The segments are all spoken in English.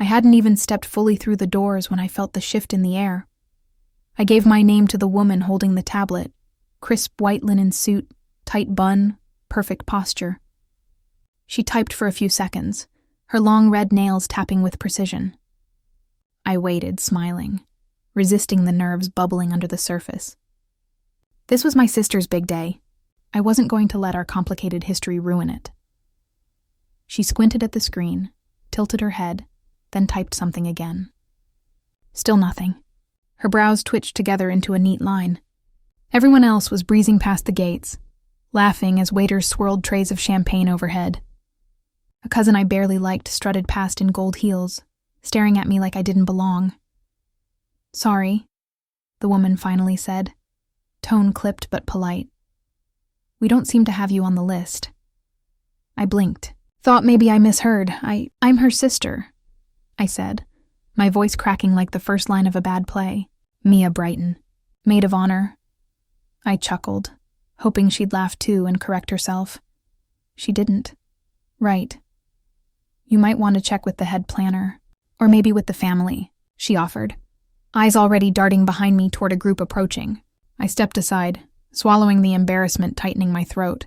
I hadn't even stepped fully through the doors when I felt the shift in the air. I gave my name to the woman holding the tablet. Crisp white linen suit, tight bun, perfect posture. She typed for a few seconds, her long red nails tapping with precision. I waited, smiling, resisting the nerves bubbling under the surface. This was my sister's big day. I wasn't going to let our complicated history ruin it. She squinted at the screen, tilted her head, then typed something again. Still nothing. Her brows twitched together into a neat line. Everyone else was breezing past the gates, laughing as waiters swirled trays of champagne overhead. A cousin I barely liked strutted past in gold heels, staring at me like I didn't belong. "Sorry," the woman finally said, tone clipped but polite. "We don't seem to have you on the list." I blinked. Thought maybe I misheard. I'm her sister, I said, my voice cracking like the first line of a bad play. Mia Brighton. Maid of honor. I chuckled, hoping she'd laugh too and correct herself. She didn't. Right. "You might want to check with the head planner, or maybe with the family," she offered, eyes already darting behind me toward a group approaching. I stepped aside, swallowing the embarrassment tightening my throat.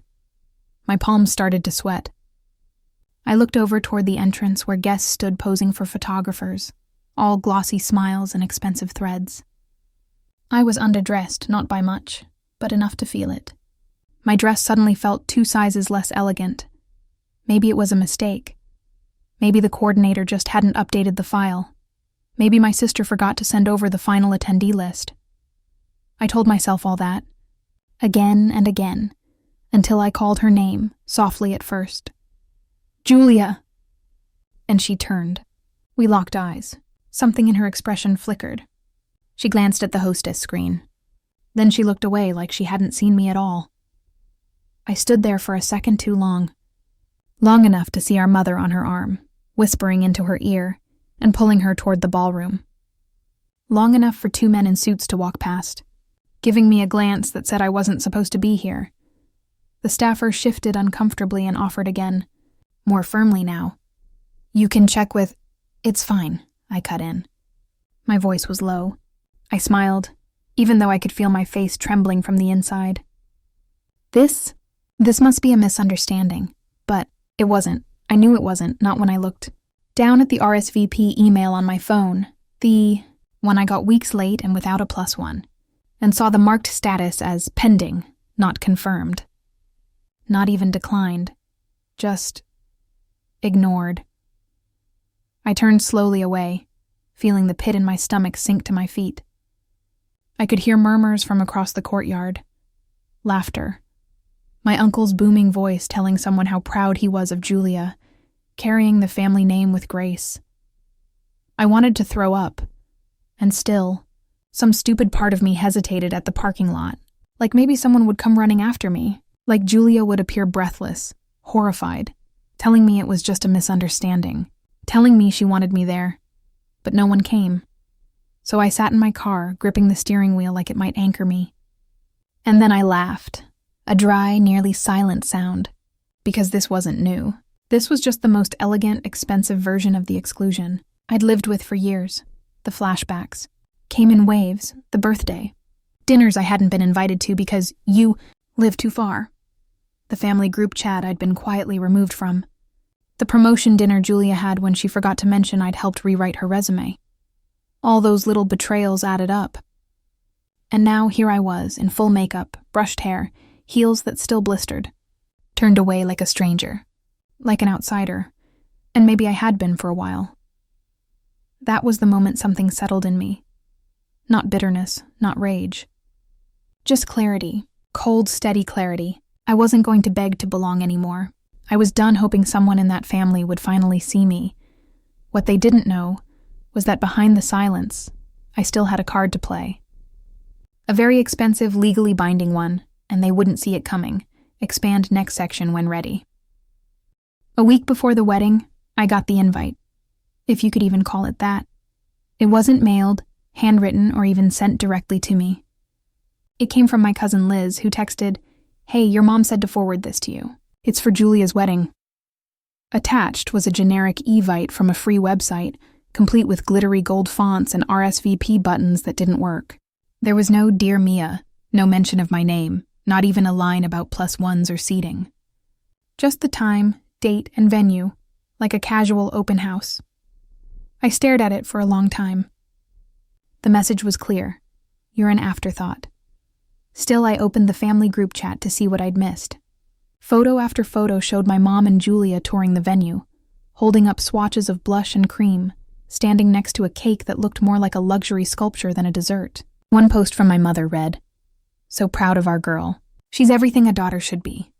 My palms started to sweat. I looked over toward the entrance where guests stood posing for photographers, all glossy smiles and expensive threads. I was underdressed, not by much, but enough to feel it. My dress suddenly felt 2 sizes less elegant. Maybe it was a mistake. Maybe the coordinator just hadn't updated the file. Maybe my sister forgot to send over the final attendee list. I told myself all that, again and again, until I called her name, softly at first. "Julia!" And she turned. We locked eyes. Something in her expression flickered. She glanced at the hostess screen. Then she looked away like she hadn't seen me at all. I stood there for a second too long. Long enough to see our mother on her arm, whispering into her ear and pulling her toward the ballroom. Long enough for 2 men in suits to walk past, giving me a glance that said I wasn't supposed to be here. The staffer shifted uncomfortably and offered again, more firmly now. "You can check with—" "It's fine," I cut in. My voice was low. I smiled, even though I could feel my face trembling from the inside. This must be a misunderstanding, but it wasn't. I knew it wasn't, not when I looked down at the RSVP email on my phone, the one I got weeks late and without a +1, and saw the marked status as pending, not confirmed. Not even declined. Just ignored. I turned slowly away, feeling the pit in my stomach sink to my feet. I could hear murmurs from across the courtyard. Laughter. My uncle's booming voice telling someone how proud he was of Julia, carrying the family name with grace. I wanted to throw up, and still, some stupid part of me hesitated at the parking lot, like maybe someone would come running after me, like Julia would appear breathless, horrified, telling me it was just a misunderstanding, telling me she wanted me there. But no one came. So I sat in my car, gripping the steering wheel like it might anchor me. And then I laughed, a dry, nearly silent sound, because this wasn't new. This was just the most elegant, expensive version of the exclusion I'd lived with for years. The flashbacks came in waves, the birthday, dinners I hadn't been invited to because you lived too far, the family group chat I'd been quietly removed from, the promotion dinner Julia had when she forgot to mention I'd helped rewrite her resume. All those little betrayals added up. And now here I was, in full makeup, brushed hair, heels that still blistered, turned away like a stranger, like an outsider, and maybe I had been for a while. That was the moment something settled in me. Not bitterness, not rage. Just clarity, cold, steady clarity. I wasn't going to beg to belong anymore. I was done hoping someone in that family would finally see me. What they didn't know was that behind the silence, I still had a card to play. A very expensive, legally binding one, and they wouldn't see it coming. Expand next section when ready. A week before the wedding, I got the invite, if you could even call it that. It wasn't mailed, handwritten, or even sent directly to me. It came from my cousin Liz, who texted, "Hey, your mom said to forward this to you. It's for Julia's wedding." Attached was a generic evite from a free website, complete with glittery gold fonts and RSVP buttons that didn't work. There was no "Dear Mia," no mention of my name, not even a line about +1s or seating. Just the time, date, and venue, like a casual open house. I stared at it for a long time. The message was clear. You're an afterthought. Still, I opened the family group chat to see what I'd missed. Photo after photo showed my mom and Julia touring the venue, holding up swatches of blush and cream, standing next to a cake that looked more like a luxury sculpture than a dessert. One post from my mother read, "So proud of our girl. She's everything a daughter should be."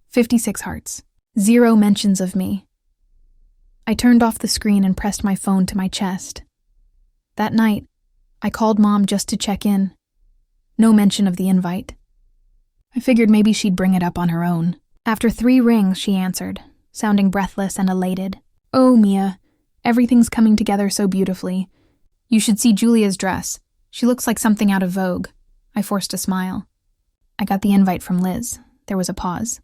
56 hearts. 0 mentions of me. I turned off the screen and pressed my phone to my chest. That night, I called Mom just to check in. No mention of the invite. I figured maybe she'd bring it up on her own. After 3 rings, she answered, sounding breathless and elated. "Oh, Mia, everything's coming together so beautifully. You should see Julia's dress. She looks like something out of Vogue." I forced a smile. "I got the invite from Liz." There was a pause.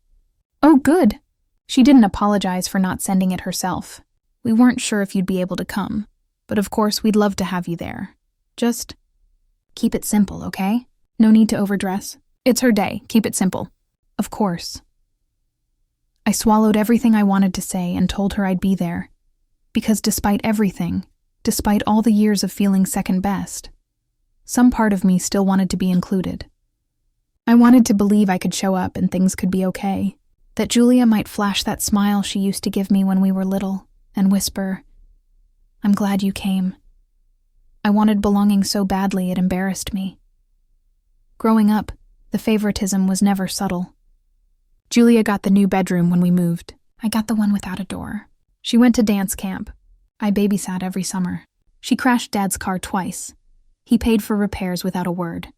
"Oh, good." She didn't apologize for not sending it herself. "We weren't sure if you'd be able to come, but of course we'd love to have you there. Just keep it simple, okay? No need to overdress. It's her day. Keep it simple." "Of course." I swallowed everything I wanted to say and told her I'd be there. Because despite everything, despite all the years of feeling second best, some part of me still wanted to be included. I wanted to believe I could show up and things could be okay. That Julia might flash that smile she used to give me when we were little and whisper, "I'm glad you came." I wanted belonging so badly it embarrassed me. Growing up, the favoritism was never subtle. Julia got the new bedroom when we moved. I got the one without a door. She went to dance camp. I babysat every summer. She crashed Dad's car twice. He paid for repairs without a word.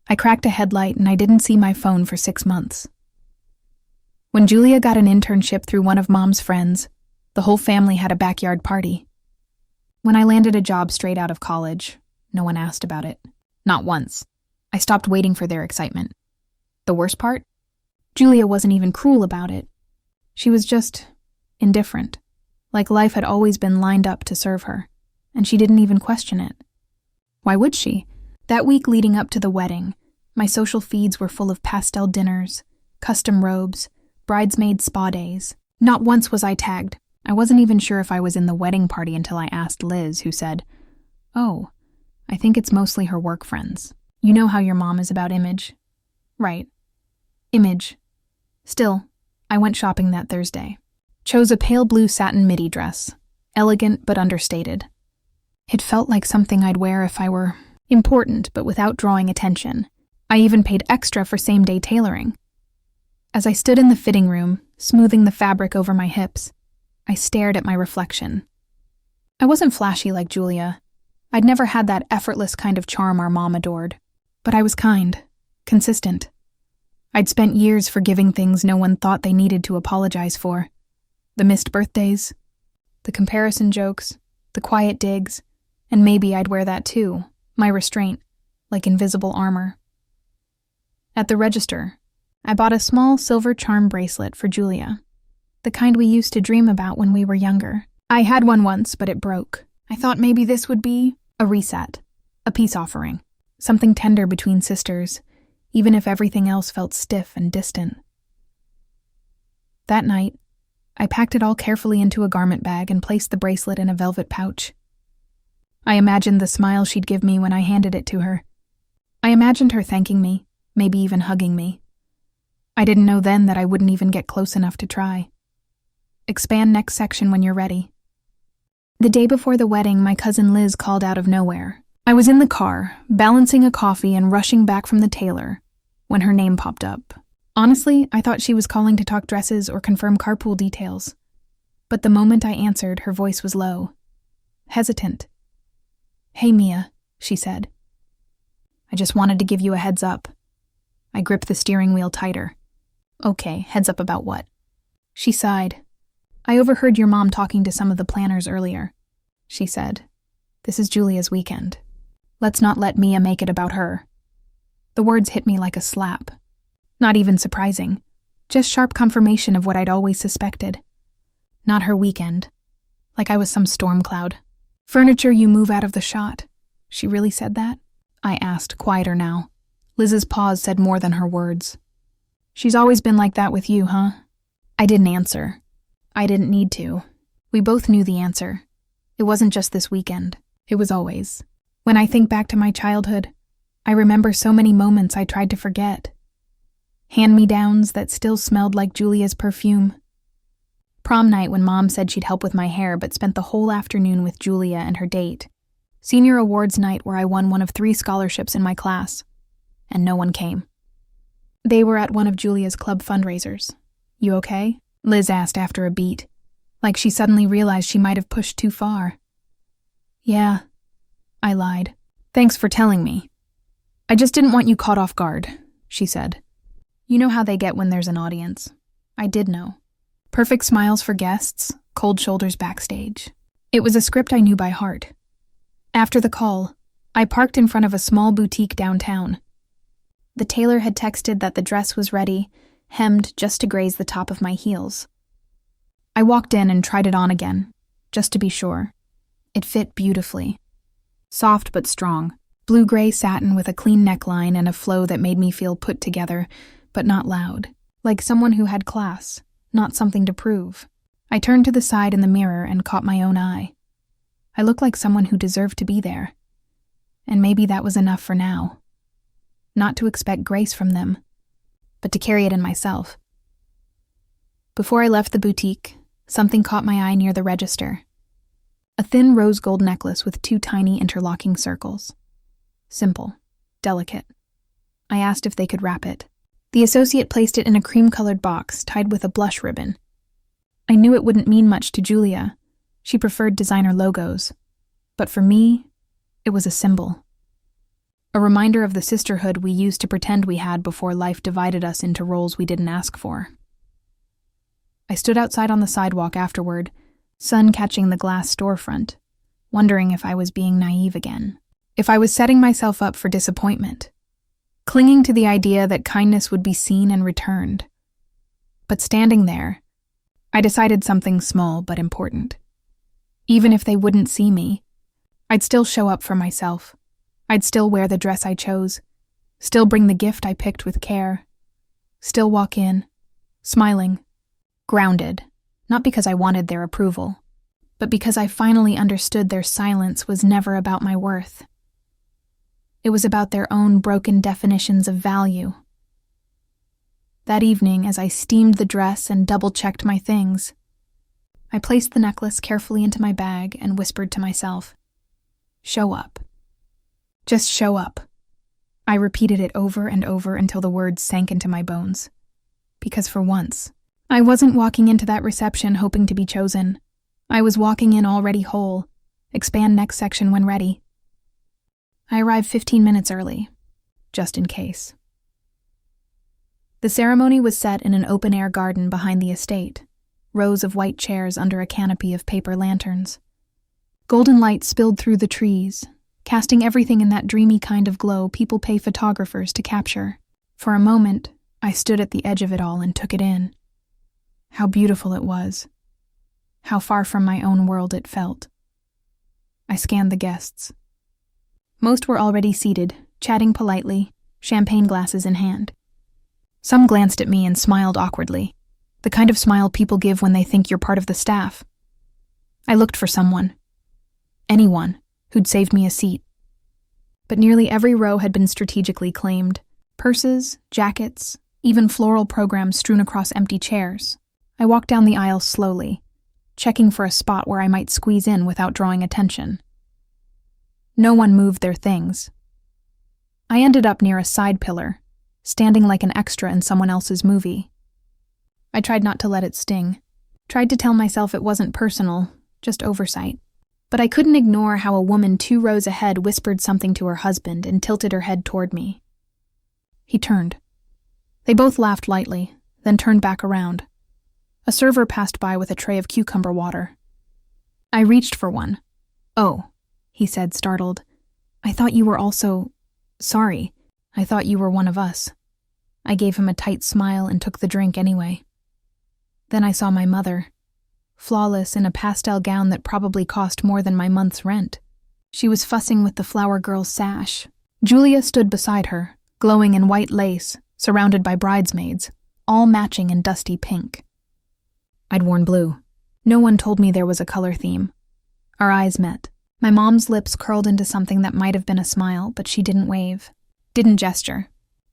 I cracked a headlight and I didn't see my phone for 6 months. When Julia got an internship through one of Mom's friends, the whole family had a backyard party. When I landed a job straight out of college, no one asked about it. Not once. I stopped waiting for their excitement. The worst part? Julia wasn't even cruel about it. She was just indifferent, like life had always been lined up to serve her, and she didn't even question it. Why would she? That week leading up to the wedding, my social feeds were full of pastel dinners, custom robes, bridesmaid spa days. Not once was I tagged. I wasn't even sure if I was in the wedding party until I asked Liz, who said, "Oh, I think it's mostly her work friends. You know how your mom is about image." Right. Image. Still, I went shopping that Thursday. Chose a pale blue satin midi dress, elegant but understated. It felt like something I'd wear if I were important but without drawing attention. I even paid extra for same-day tailoring. As I stood in the fitting room, smoothing the fabric over my hips, I stared at my reflection. I wasn't flashy like Julia. I'd never had that effortless kind of charm our mom adored. But I was kind, consistent. I'd spent years forgiving things no one thought they needed to apologize for. The missed birthdays, the comparison jokes, the quiet digs, and maybe I'd wear that too, my restraint, like invisible armor. At the register, I bought a small silver charm bracelet for Julia, the kind we used to dream about when we were younger. I had one once, but it broke. I thought maybe this would be a reset, a peace offering, something tender between sisters, even if everything else felt stiff and distant. That night, I packed it all carefully into a garment bag and placed the bracelet in a velvet pouch. I imagined the smile she'd give me when I handed it to her. I imagined her thanking me, maybe even hugging me. I didn't know then that I wouldn't even get close enough to try. Expand next section when you're ready. The day before the wedding, my cousin Liz called out of nowhere. I was in the car, balancing a coffee and rushing back from the tailor, when her name popped up. Honestly, I thought she was calling to talk dresses or confirm carpool details. But the moment I answered, her voice was low, hesitant. "Hey, Mia," she said. "I just wanted to give you a heads up." I gripped the steering wheel tighter. "Okay, heads up about what?" She sighed. "I overheard your mom talking to some of the planners earlier," she said. "This is Julia's weekend. Let's not let Mia make it about her." The words hit me like a slap. Not even surprising, just sharp confirmation of what I'd always suspected. Not her weekend. Like I was some storm cloud. Furniture you move out of the shot. She really said that? I asked, quieter now. Liz's pause said more than her words. She's always been like that with you, huh? I didn't answer. I didn't need to. We both knew the answer. It wasn't just this weekend. It was always. When I think back to my childhood, I remember so many moments I tried to forget. Hand-me-downs that still smelled like Julia's perfume. Prom night when Mom said she'd help with my hair but spent the whole afternoon with Julia and her date. Senior awards night where I won one of 3 scholarships in my class. And no one came. They were at one of Julia's club fundraisers. You okay? Liz asked after a beat, like she suddenly realized she might have pushed too far. Yeah, I lied. Thanks for telling me. I just didn't want you caught off guard, she said. You know how they get when there's an audience. I did know. Perfect smiles for guests, cold shoulders backstage. It was a script I knew by heart. After the call, I parked in front of a small boutique downtown. The tailor had texted that the dress was ready, hemmed just to graze the top of my heels. I walked in and tried it on again, just to be sure. It fit beautifully. Soft but strong, blue-gray satin with a clean neckline and a flow that made me feel put together, but not loud, like someone who had class, not something to prove. I turned to the side in the mirror and caught my own eye. I looked like someone who deserved to be there. And maybe that was enough for now. Not to expect grace from them, but to carry it in myself. Before I left the boutique, something caught my eye near the register. A thin rose gold necklace with 2 tiny interlocking circles. Simple, delicate. I asked if they could wrap it. The associate placed it in a cream-colored box tied with a blush ribbon. I knew it wouldn't mean much to Julia. She preferred designer logos. But for me, it was a symbol. A reminder of the sisterhood we used to pretend we had before life divided us into roles we didn't ask for. I stood outside on the sidewalk afterward, sun catching the glass storefront, wondering if I was being naive again, if I was setting myself up for disappointment, clinging to the idea that kindness would be seen and returned. But standing there, I decided something small but important. Even if they wouldn't see me, I'd still show up for myself. I'd still wear the dress I chose, still bring the gift I picked with care, still walk in, smiling, grounded, not because I wanted their approval, but because I finally understood their silence was never about my worth. It was about their own broken definitions of value. That evening, as I steamed the dress and double-checked my things, I placed the necklace carefully into my bag and whispered to myself, "Show up. Just show up." I repeated it over and over until the words sank into my bones. Because for once, I wasn't walking into that reception hoping to be chosen. I was walking in already whole. Expand next section when ready. I arrived 15 minutes early, just in case. The ceremony was set in an open-air garden behind the estate, rows of white chairs under a canopy of paper lanterns. Golden light spilled through the trees, casting everything in that dreamy kind of glow people pay photographers to capture. For a moment, I stood at the edge of it all and took it in. How beautiful it was. How far from my own world it felt. I scanned the guests. Most were already seated, chatting politely, champagne glasses in hand. Some glanced at me and smiled awkwardly, the kind of smile people give when they think you're part of the staff. I looked for someone. Anyone who'd saved me a seat. But nearly every row had been strategically claimed. Purses, jackets, even floral programs strewn across empty chairs. I walked down the aisle slowly, checking for a spot where I might squeeze in without drawing attention. No one moved their things. I ended up near a side pillar, standing like an extra in someone else's movie. I tried not to let it sting, tried to tell myself it wasn't personal, just oversight. But I couldn't ignore how a woman 2 rows ahead whispered something to her husband and tilted her head toward me. He turned. They both laughed lightly, then turned back around. A server passed by with a tray of cucumber water. I reached for one. "Oh," he said, startled. "I thought you were also... Sorry, I thought you were one of us." I gave him a tight smile and took the drink anyway. Then I saw my mother, flawless in a pastel gown that probably cost more than my month's rent. She was fussing with the flower girl's sash. Julia stood beside her, glowing in white lace, surrounded by bridesmaids, all matching in dusty pink. I'd worn blue. No one told me there was a color theme. Our eyes met. My mom's lips curled into something that might have been a smile, but she didn't wave, didn't gesture,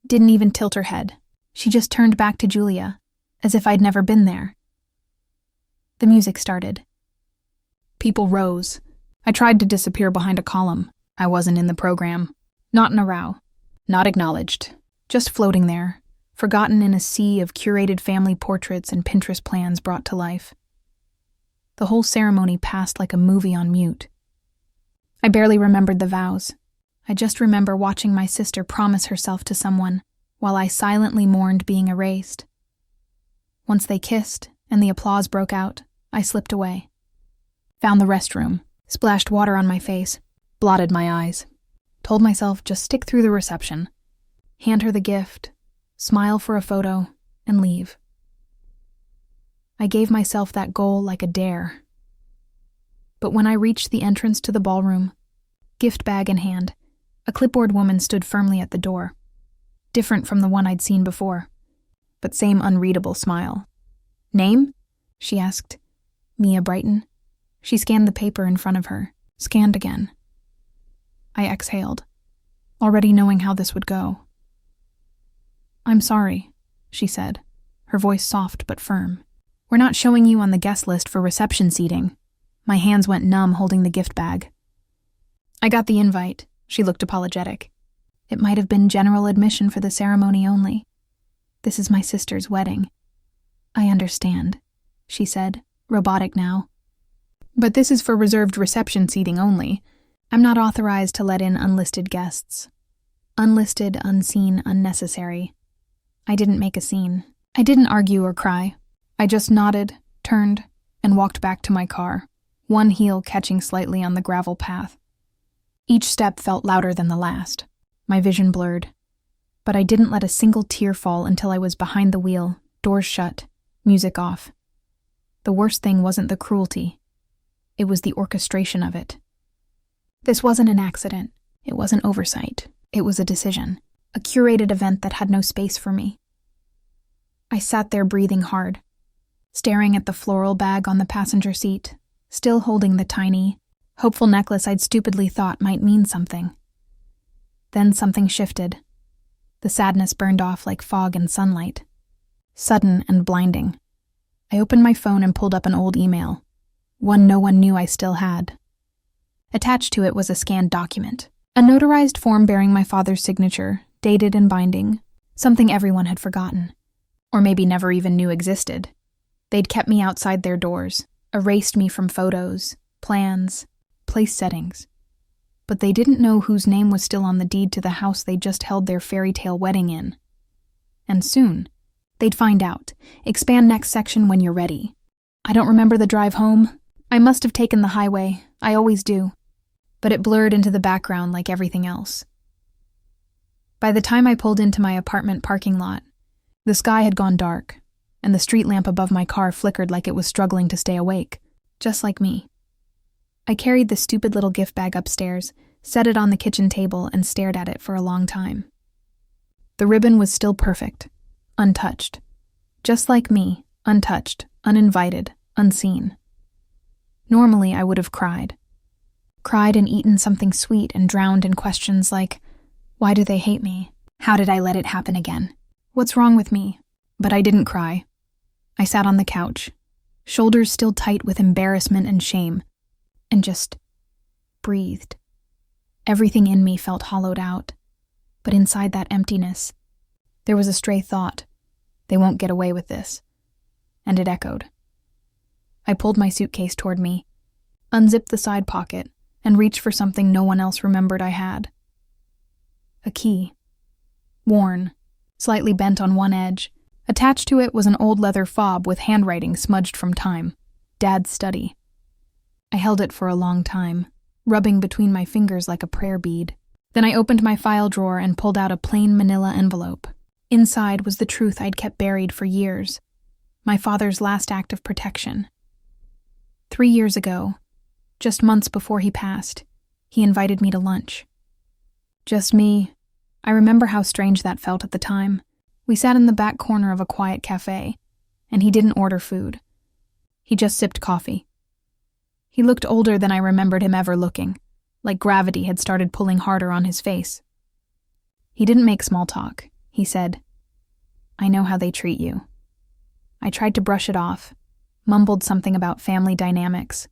didn't even tilt her head. She just turned back to Julia, as if I'd never been there. The music started. People rose. I tried to disappear behind a column. I wasn't in the program. Not in a row. Not acknowledged. Just floating there, forgotten in a sea of curated family portraits and Pinterest plans brought to life. The whole ceremony passed like a movie on mute. I barely remembered the vows. I just remember watching my sister promise herself to someone, while I silently mourned being erased. Once they kissed, and the applause broke out, I slipped away. Found the restroom, splashed water on my face, blotted my eyes. Told myself just stick through the reception. Hand her the gift, smile for a photo, and leave. I gave myself that goal like a dare. But when I reached the entrance to the ballroom, gift bag in hand, a clipboard woman stood firmly at the door. Different from the one I'd seen before, but same unreadable smile. "Name?" she asked. "Mia Brighton." She scanned the paper in front of her, scanned again. I exhaled, already knowing how this would go. "I'm sorry," she said, her voice soft but firm. "We're not showing you on the guest list for reception seating." My hands went numb holding the gift bag. "I got the invite," she looked apologetic. "It might have been general admission for the ceremony only. This is my sister's wedding." "I understand," she said, robotic now. "But this is for reserved reception seating only. I'm not authorized to let in unlisted guests. Unlisted, unseen, unnecessary." I didn't make a scene. I didn't argue or cry. I just nodded, turned, and walked back to my car, one heel catching slightly on the gravel path. Each step felt louder than the last. My vision blurred. But I didn't let a single tear fall until I was behind the wheel, doors shut, music off. The worst thing wasn't the cruelty. It was the orchestration of it. This wasn't an accident. It wasn't oversight. It was a decision. A curated event that had no space for me. I sat there breathing hard, staring at the floral bag on the passenger seat, still holding the tiny, hopeful necklace I'd stupidly thought might mean something. Then something shifted. The sadness burned off like fog in sunlight. Sudden and blinding. I opened my phone and pulled up an old email, one no one knew I still had. Attached to it was a scanned document, a notarized form bearing my father's signature, dated and binding, something everyone had forgotten, or maybe never even knew existed. They'd kept me outside their doors, erased me from photos, plans, place settings. But they didn't know whose name was still on the deed to the house they just held their fairy tale wedding in. And soon, they'd find out. Expand next section when you're ready. I don't remember the drive home. I must have taken the highway. I always do. But it blurred into the background like everything else. By the time I pulled into my apartment parking lot, the sky had gone dark, and the street lamp above my car flickered like it was struggling to stay awake, just like me. I carried the stupid little gift bag upstairs, set it on the kitchen table, and stared at it for a long time. The ribbon was still perfect, untouched. Just like me, untouched, uninvited, unseen. Normally, I would have cried. Cried and eaten something sweet and drowned in questions like, why do they hate me? How did I let it happen again? What's wrong with me? But I didn't cry. I sat on the couch, shoulders still tight with embarrassment and shame, and just breathed. Everything in me felt hollowed out, but inside that emptiness, there was a stray thought, they won't get away with this, and it echoed. I pulled my suitcase toward me, unzipped the side pocket, and reached for something no one else remembered I had. A key. Worn, slightly bent on one edge. Attached to it was an old leather fob with handwriting smudged from time. Dad's study. I held it for a long time, rubbing between my fingers like a prayer bead. Then I opened my file drawer and pulled out a plain manila envelope. Inside was the truth I'd kept buried for years. My father's last act of protection. 3 years ago, just months before he passed, he invited me to lunch. Just me. I remember how strange that felt at the time. We sat in the back corner of a quiet cafe, and he didn't order food. He just sipped coffee. He looked older than I remembered him ever looking, like gravity had started pulling harder on his face. He didn't make small talk. He said, "I know how they treat you." I tried to brush it off, mumbled something about family dynamics,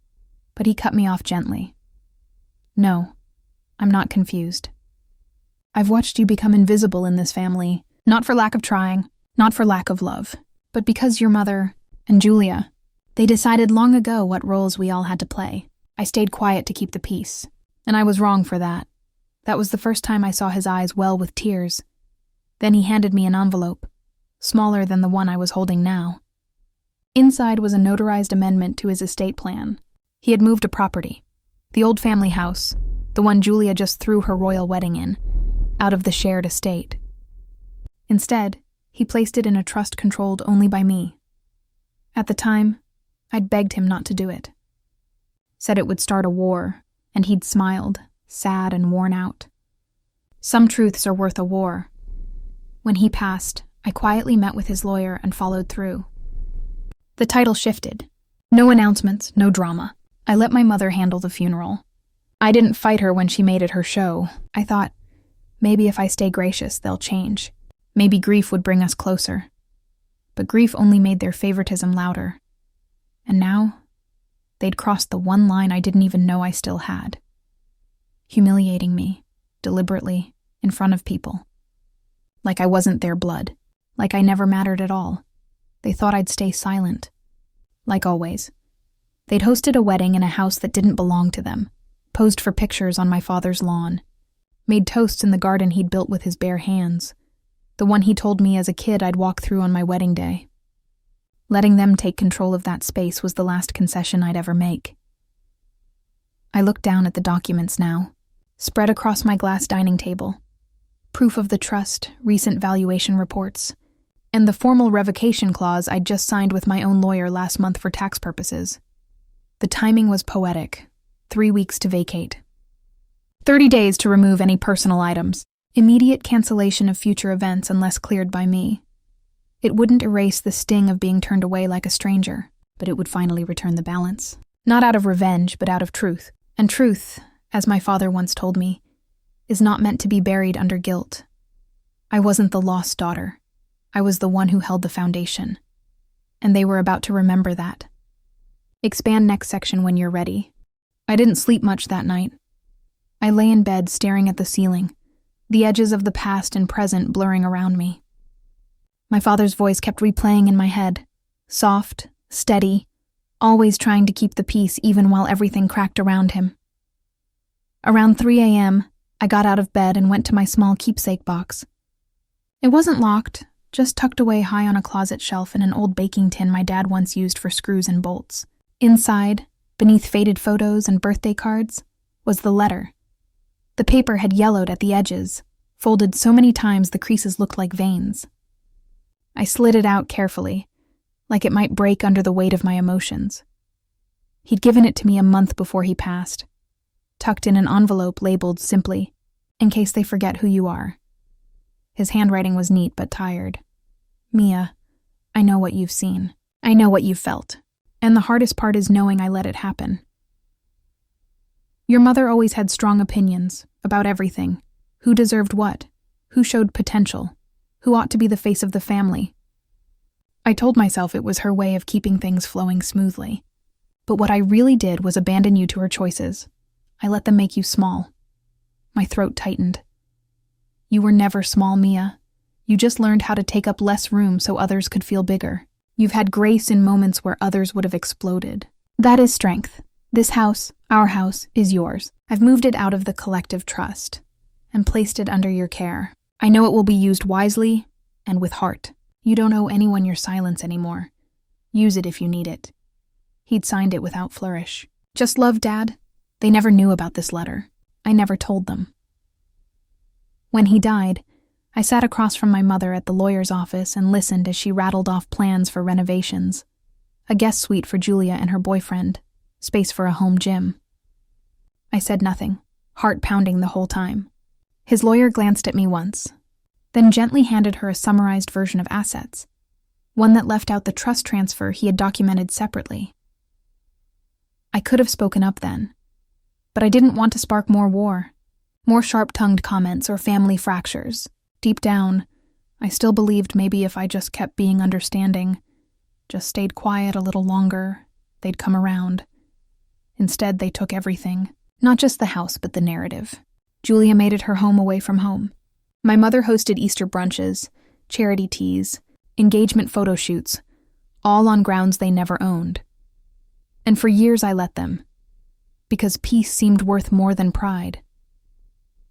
but he cut me off gently. "No, I'm not confused. I've watched you become invisible in this family, not for lack of trying, not for lack of love, but because your mother and Julia, they decided long ago what roles we all had to play. I stayed quiet to keep the peace, and I was wrong for that. That was the first time I saw his eyes well with tears. Then he handed me an envelope, smaller than the one I was holding now. Inside was a notarized amendment to his estate plan. He had moved a property, the old family house, the one Julia just threw her royal wedding in, out of the shared estate. Instead, he placed it in a trust controlled only by me. At the time, I'd begged him not to do it. Said it would start a war, and he'd smiled, sad and worn out. Some truths are worth a war. When he passed, I quietly met with his lawyer and followed through. The title shifted. No announcements, no drama. I let my mother handle the funeral. I didn't fight her when she made it her show. I thought, maybe if I stay gracious, they'll change. Maybe grief would bring us closer. But grief only made their favoritism louder. And now, they'd crossed the one line I didn't even know I still had. Humiliating me, deliberately, in front of people. Like I wasn't their blood. Like I never mattered at all. They thought I'd stay silent. Like always. They'd hosted a wedding in a house that didn't belong to them, posed for pictures on my father's lawn, made toasts in the garden he'd built with his bare hands, the one he told me as a kid I'd walk through on my wedding day. Letting them take control of that space was the last concession I'd ever make. I looked down at the documents now, spread across my glass dining table. Proof of the trust, recent valuation reports, and the formal revocation clause I'd just signed with my own lawyer last month for tax purposes. The timing was poetic. 3 weeks to vacate. 30 days to remove any personal items. Immediate cancellation of future events unless cleared by me. It wouldn't erase the sting of being turned away like a stranger, but it would finally return the balance. Not out of revenge, but out of truth. And truth, as my father once told me, is not meant to be buried under guilt. I wasn't the lost daughter. I was the one who held the foundation. And they were about to remember that. Expand next section when you're ready. I didn't sleep much that night. I lay in bed staring at the ceiling, the edges of the past and present blurring around me. My father's voice kept replaying in my head, soft, steady, always trying to keep the peace even while everything cracked around him. Around 3 a.m., I got out of bed and went to my small keepsake box. It wasn't locked, just tucked away high on a closet shelf in an old baking tin my dad once used for screws and bolts. Inside, beneath faded photos and birthday cards, was the letter. The paper had yellowed at the edges, folded so many times the creases looked like veins. I slid it out carefully, like it might break under the weight of my emotions. He'd given it to me a month before he passed, tucked in an envelope labeled simply, "In case they forget who you are." His handwriting was neat but tired. "Mia, I know what you've seen. I know what you've felt. And the hardest part is knowing I let it happen. Your mother always had strong opinions about everything. Who deserved what? Who showed potential? Who ought to be the face of the family? I told myself it was her way of keeping things flowing smoothly. But what I really did was abandon you to her choices. I let them make you small. My throat tightened. You were never small, Mia. You just learned how to take up less room so others could feel bigger. You've had grace in moments where others would have exploded. That is strength. This house, our house, is yours. I've moved it out of the collective trust and placed it under your care. I know it will be used wisely and with heart. You don't owe anyone your silence anymore. Use it if you need it. He'd signed it without flourish. Just love, Dad. They never knew about this letter. I never told them. When he died, I sat across from my mother at the lawyer's office and listened as she rattled off plans for renovations, a guest suite for Julia and her boyfriend, space for a home gym. I said nothing, heart pounding the whole time. His lawyer glanced at me once, then gently handed her a summarized version of assets, one that left out the trust transfer he had documented separately. I could have spoken up then, but I didn't want to spark more war, more sharp-tongued comments or family fractures. Deep down, I still believed maybe if I just kept being understanding, just stayed quiet a little longer, they'd come around. Instead, they took everything, not just the house, but the narrative. Julia made it her home away from home. My mother hosted Easter brunches, charity teas, engagement photo shoots, all on grounds they never owned. And for years I let them, because peace seemed worth more than pride.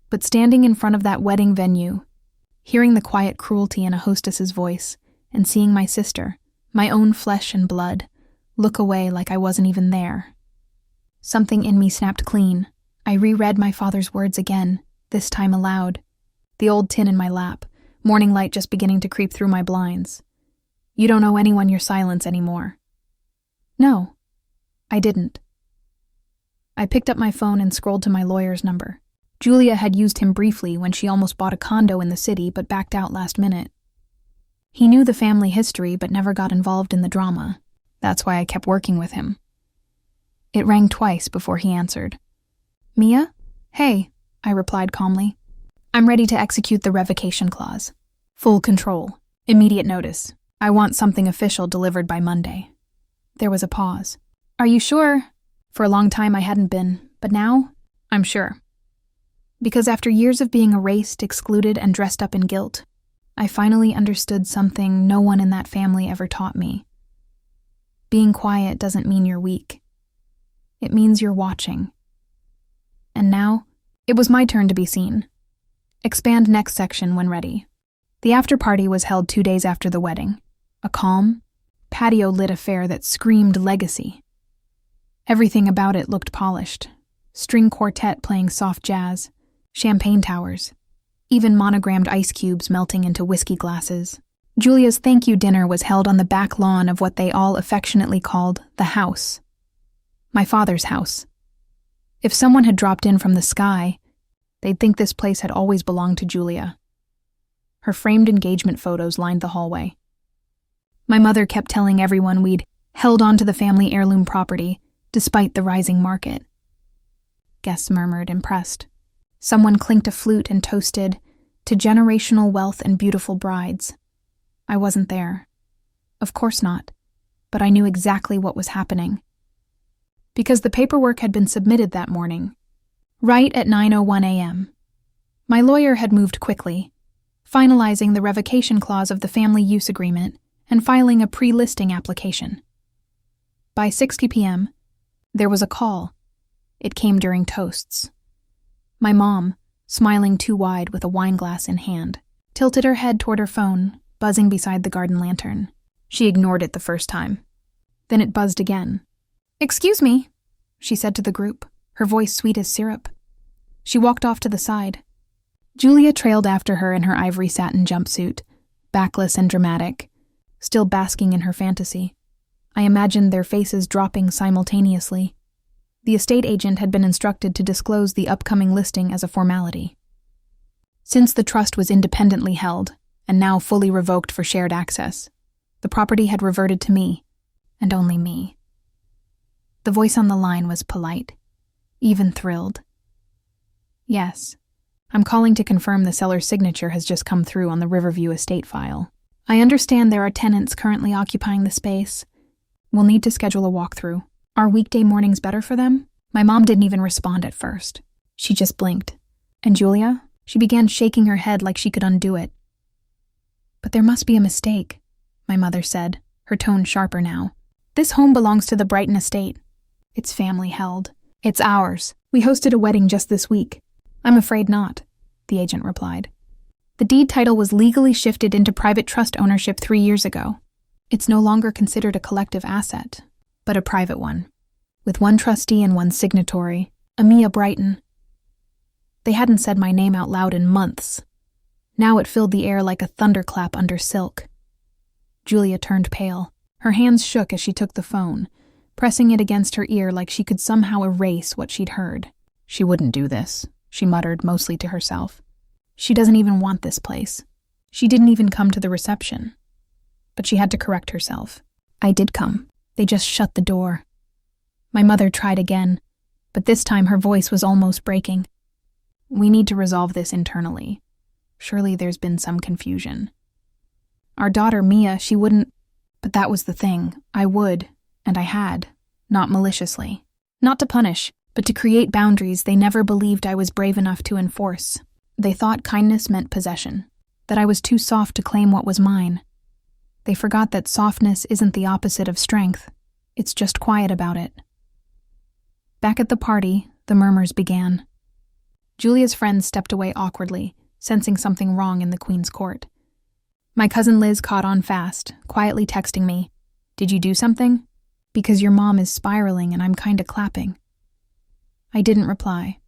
But standing in front of that wedding venue, hearing the quiet cruelty in a hostess's voice, and seeing my sister, my own flesh and blood, look away like I wasn't even there, something in me snapped clean. I reread my father's words again, this time aloud, the old tin in my lap, morning light just beginning to creep through my blinds. You don't owe anyone your silence anymore. No, I didn't. I picked up my phone and scrolled to my lawyer's number. Julia had used him briefly when she almost bought a condo in the city but backed out last minute. He knew the family history but never got involved in the drama. That's why I kept working with him. It rang twice before he answered. Mia? Hey, I replied calmly. I'm ready to execute the revocation clause. Full control. Immediate notice. I want something official delivered by Monday. There was a pause. Are you sure? For a long time I hadn't been, but now, I'm sure. Because after years of being erased, excluded, and dressed up in guilt, I finally understood something no one in that family ever taught me. Being quiet doesn't mean you're weak. It means you're watching. And now, it was my turn to be seen. Expand next section when ready. The after-party was held 2 days after the wedding. A calm, patio-lit affair that screamed legacy. Everything about it looked polished. String quartet playing soft jazz, champagne towers, even monogrammed ice cubes melting into whiskey glasses. Julia's thank you dinner was held on the back lawn of what they all affectionately called the house. My father's house. If someone had dropped in from the sky, they'd think this place had always belonged to Julia. Her framed engagement photos lined the hallway. My mother kept telling everyone we'd held on to the family heirloom property, despite the rising market. Guests murmured, impressed. Someone clinked a flute and toasted, to generational wealth and beautiful brides. I wasn't there. Of course not, but I knew exactly what was happening. Because the paperwork had been submitted that morning, right at 9:01 a.m. My lawyer had moved quickly, finalizing the revocation clause of the family use agreement and filing a pre-listing application. By 6 p.m., there was a call. It came during toasts. My mom, smiling too wide with a wine glass in hand, tilted her head toward her phone, buzzing beside the garden lantern. She ignored it the first time. Then it buzzed again. "Excuse me," she said to the group, her voice sweet as syrup. She walked off to the side. Julia trailed after her in her ivory satin jumpsuit, backless and dramatic, still basking in her fantasy. I imagined their faces dropping simultaneously. The estate agent had been instructed to disclose the upcoming listing as a formality. Since the trust was independently held, and now fully revoked for shared access, the property had reverted to me, and only me. The voice on the line was polite, even thrilled. "Yes, I'm calling to confirm the seller's signature has just come through on the Riverview estate file. I understand there are tenants currently occupying the space. We'll need to schedule a walkthrough. Are weekday mornings better for them?" My mom didn't even respond at first. She just blinked. "And Julia?" She began shaking her head like she could undo it. "But there must be a mistake," my mother said, her tone sharper now. "This home belongs to the Brighton estate. It's family held. It's ours. We hosted a wedding just this week." "I'm afraid not," the agent replied. "The deed title was legally shifted into private trust ownership 3 years ago. It's no longer considered a collective asset, but a private one, with one trustee and one signatory, Amia Brighton." They hadn't said my name out loud in months. Now it filled the air like a thunderclap under silk. Julia turned pale. Her hands shook as she took the phone, pressing it against her ear like she could somehow erase what she'd heard. She wouldn't do this, she muttered, mostly to herself. She doesn't even want this place. She didn't even come to the reception. But she had to correct herself. I did come. They just shut the door. My mother tried again, but this time her voice was almost breaking. We need to resolve this internally. Surely there's been some confusion. Our daughter, Mia, she wouldn't... But that was the thing. I would, and I had, not maliciously. Not to punish, but to create boundaries they never believed I was brave enough to enforce. They thought kindness meant possession, that I was too soft to claim what was mine. They forgot that softness isn't the opposite of strength. It's just quiet about it. Back at the party, the murmurs began. Julia's friends stepped away awkwardly, sensing something wrong in the Queen's court. My cousin Liz caught on fast, quietly texting me, "Did you do something? Because your mom is spiraling and I'm kinda clapping." I didn't reply.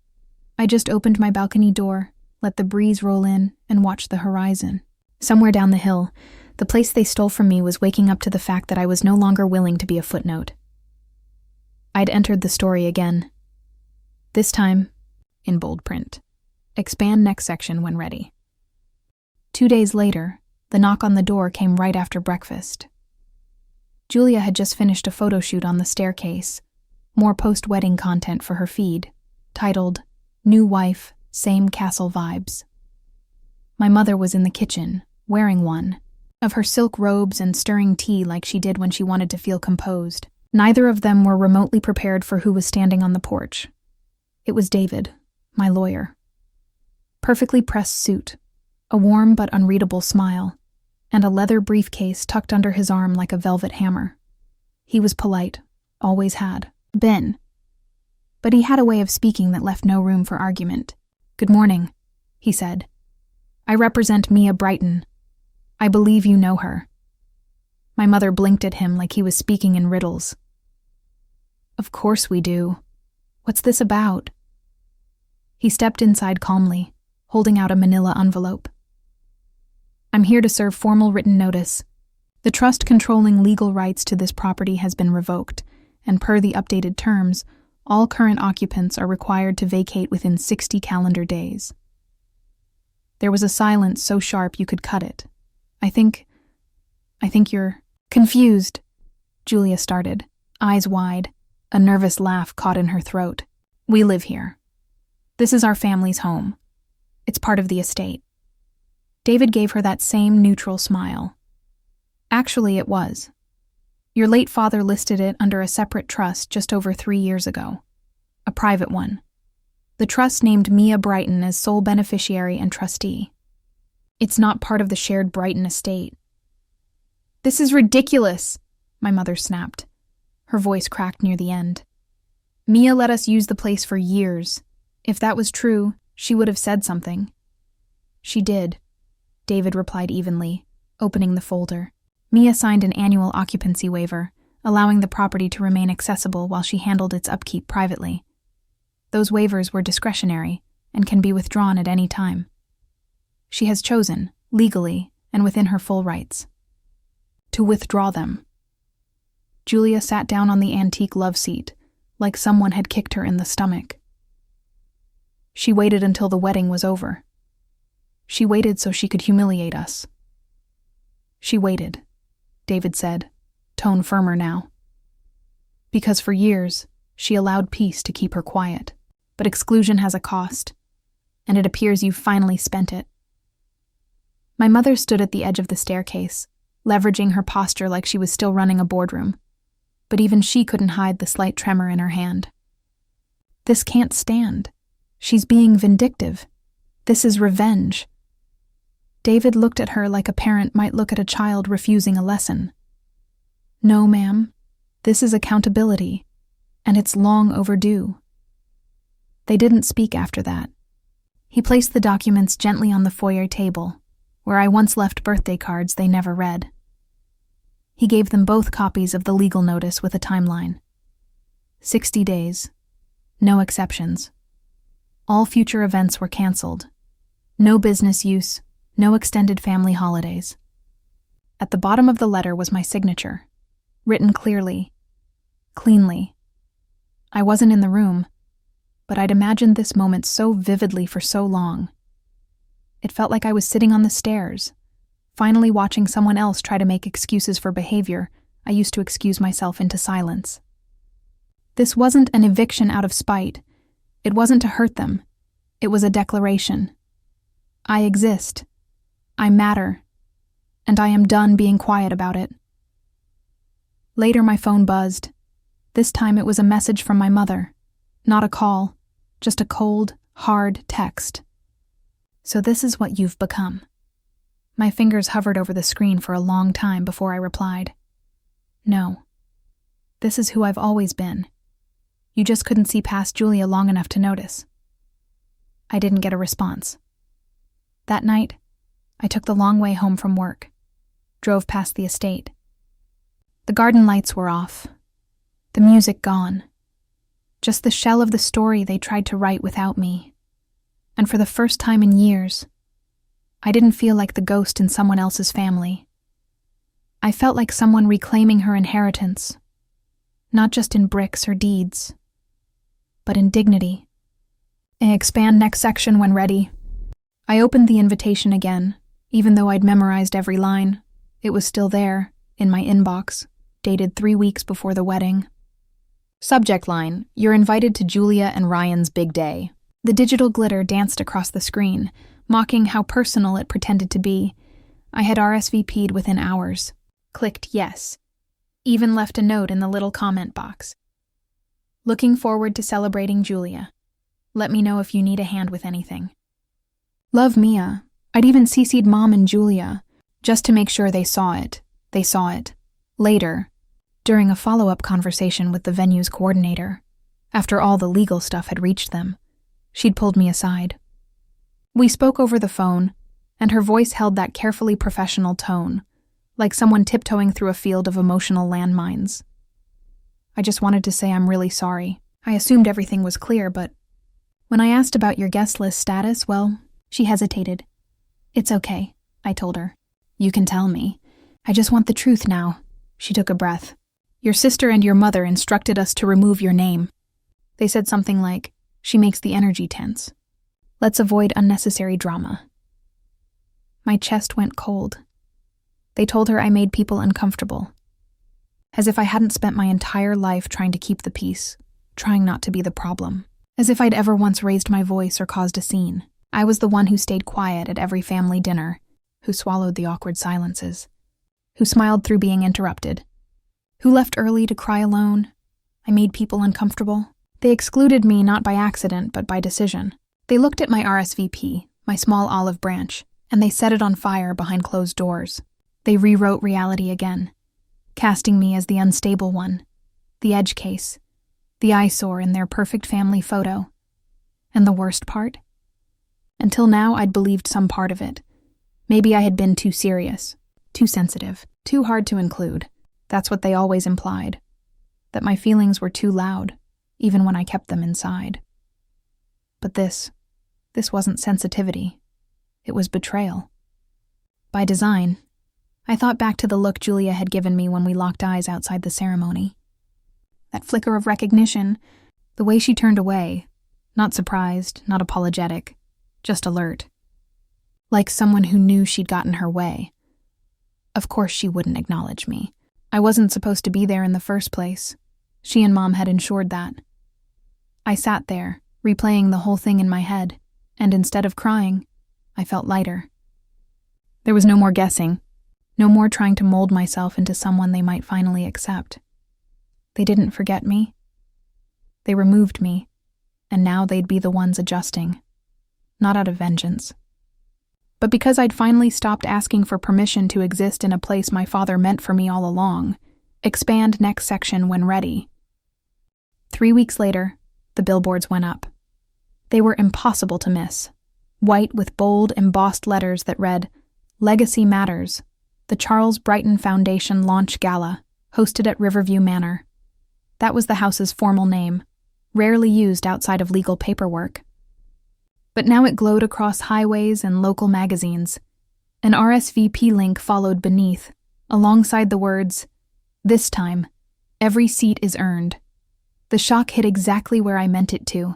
I just opened my balcony door, let the breeze roll in, and watched the horizon. Somewhere down the hill, the place they stole from me was waking up to the fact that I was no longer willing to be a footnote. I'd entered the story again. This time, in bold print. Expand next section when ready. 2 days later, the knock on the door came right after breakfast. Julia had just finished a photo shoot on the staircase, more post-wedding content for her feed, titled, "New Wife, Same Castle Vibes." My mother was in the kitchen, wearing one, of her silk robes and stirring tea like she did when she wanted to feel composed. Neither of them were remotely prepared for who was standing on the porch. It was David, my lawyer. Perfectly pressed suit, a warm but unreadable smile, and a leather briefcase tucked under his arm like a velvet hammer. He was polite, always had been. But he had a way of speaking that left no room for argument. "Good morning," he said. "I represent Mia Brighton. I believe you know her." My mother blinked at him like he was speaking in riddles. "Of course we do. What's this about?" He stepped inside calmly, holding out a manila envelope. "I'm here to serve formal written notice. The trust controlling legal rights to this property has been revoked, and per the updated terms, all current occupants are required to vacate within 60 calendar days." There was a silence so sharp you could cut it. I think you're confused," Julia started, eyes wide, a nervous laugh caught in her throat. "We live here. This is our family's home. It's part of the estate." David gave her that same neutral smile. "Actually, it was. Your late father listed it under a separate trust just over 3 years ago. A private one. The trust named Mia Brighton as sole beneficiary and trustee. It's not part of the shared Brighton estate." "This is ridiculous," my mother snapped. Her voice cracked near the end. "Mia let us use the place for years. If that was true, she would have said something." "She did," David replied evenly, opening the folder. "Mia signed an annual occupancy waiver, allowing the property to remain accessible while she handled its upkeep privately. Those waivers were discretionary and can be withdrawn at any time. She has chosen, legally and within her full rights, to withdraw them." Julia sat down on the antique love seat, like someone had kicked her in the stomach. "She waited until the wedding was over. She waited so she could humiliate us." "She waited," David said, tone firmer now. "Because for years, she allowed peace to keep her quiet. But exclusion has a cost, and it appears you've finally spent it." My mother stood at the edge of the staircase, leveraging her posture like she was still running a boardroom. But even she couldn't hide the slight tremor in her hand. "This can't stand. She's being vindictive. This is revenge." David looked at her like a parent might look at a child refusing a lesson. "No, ma'am. This is accountability, and it's long overdue." They didn't speak after that. He placed the documents gently on the foyer table, where I once left birthday cards they never read. He gave them both copies of the legal notice with a timeline. 60 days. No exceptions. All future events were canceled. No business use, no extended family holidays. At the bottom of the letter was my signature, written clearly, cleanly. I wasn't in the room, but I'd imagined this moment so vividly for so long. It felt like I was sitting on the stairs, finally watching someone else try to make excuses for behavior I used to excuse myself into silence. This wasn't an eviction out of spite. It wasn't to hurt them. It was a declaration. I exist. I matter. And I am done being quiet about it. Later, my phone buzzed. This time it was a message from my mother. Not a call, just a cold, hard text. "So this is what you've become." My fingers hovered over the screen for a long time before I replied. "No. This is who I've always been. You just couldn't see past Julia long enough to notice." I didn't get a response. That night, I took the long way home from work, drove past the estate. The garden lights were off, the music gone, just the shell of the story they tried to write without me. And for the first time in years, I didn't feel like the ghost in someone else's family. I felt like someone reclaiming her inheritance, not just in bricks or deeds, but in dignity. Expand next section when ready. I opened the invitation again, even though I'd memorized every line. It was still there, in my inbox, dated 3 weeks before the wedding. Subject line: "You're invited to Julia and Ryan's big day." The digital glitter danced across the screen, mocking how personal it pretended to be. I had RSVP'd within hours. Clicked yes. Even left a note in the little comment box. "Looking forward to celebrating Julia. Let me know if you need a hand with anything. Love, Mia." I'd even CC'd Mom and Julia, just to make sure they saw it. They saw it. Later, during a follow-up conversation with the venue's coordinator, after all the legal stuff had reached them, she'd pulled me aside. We spoke over the phone, and her voice held that carefully professional tone, like someone tiptoeing through a field of emotional landmines. I just wanted to say I'm really sorry. I assumed everything was clear, but when I asked about your guest list status, well, she hesitated. "It's okay," I told her. "You can tell me. I just want the truth now." She took a breath. "Your sister and your mother instructed us to remove your name. They said something like, 'She makes the energy tense. Let's avoid unnecessary drama.'" My chest went cold. They told her I made people uncomfortable. As if I hadn't spent my entire life trying to keep the peace, trying not to be the problem. As if I'd ever once raised my voice or caused a scene. I was the one who stayed quiet at every family dinner, who swallowed the awkward silences, who smiled through being interrupted, who left early to cry alone. I made people uncomfortable. They excluded me not by accident, but by decision. They looked at my RSVP, my small olive branch, and they set it on fire behind closed doors. They rewrote reality again, casting me as the unstable one, the edge case, the eyesore in their perfect family photo. And the worst part? Until now, I'd believed some part of it. Maybe I had been too serious, too sensitive, too hard to include. That's what they always implied. That my feelings were too loud, even when I kept them inside. But this wasn't sensitivity. It was betrayal. By design, I thought back to the look Julia had given me when we locked eyes outside the ceremony. That flicker of recognition, the way she turned away, not surprised, not apologetic, just alert. Like someone who knew she'd gotten her way. Of course she wouldn't acknowledge me. I wasn't supposed to be there in the first place. She and Mom had ensured that. I sat there, replaying the whole thing in my head, and instead of crying, I felt lighter. There was no more guessing, no more trying to mold myself into someone they might finally accept. They didn't forget me. They removed me, and now they'd be the ones adjusting. Not out of vengeance, but because I'd finally stopped asking for permission to exist in a place my father meant for me all along. Expand next section when ready. 3 weeks later, the billboards went up. They were impossible to miss. White with bold, embossed letters that read, "Legacy Matters, the Charles Brighton Foundation Launch Gala, hosted at Riverview Manor." That was the house's formal name, rarely used outside of legal paperwork. But now it glowed across highways and local magazines. An RSVP link followed beneath, alongside the words, "This time, Every seat is earned. The shock hit exactly where I meant it to.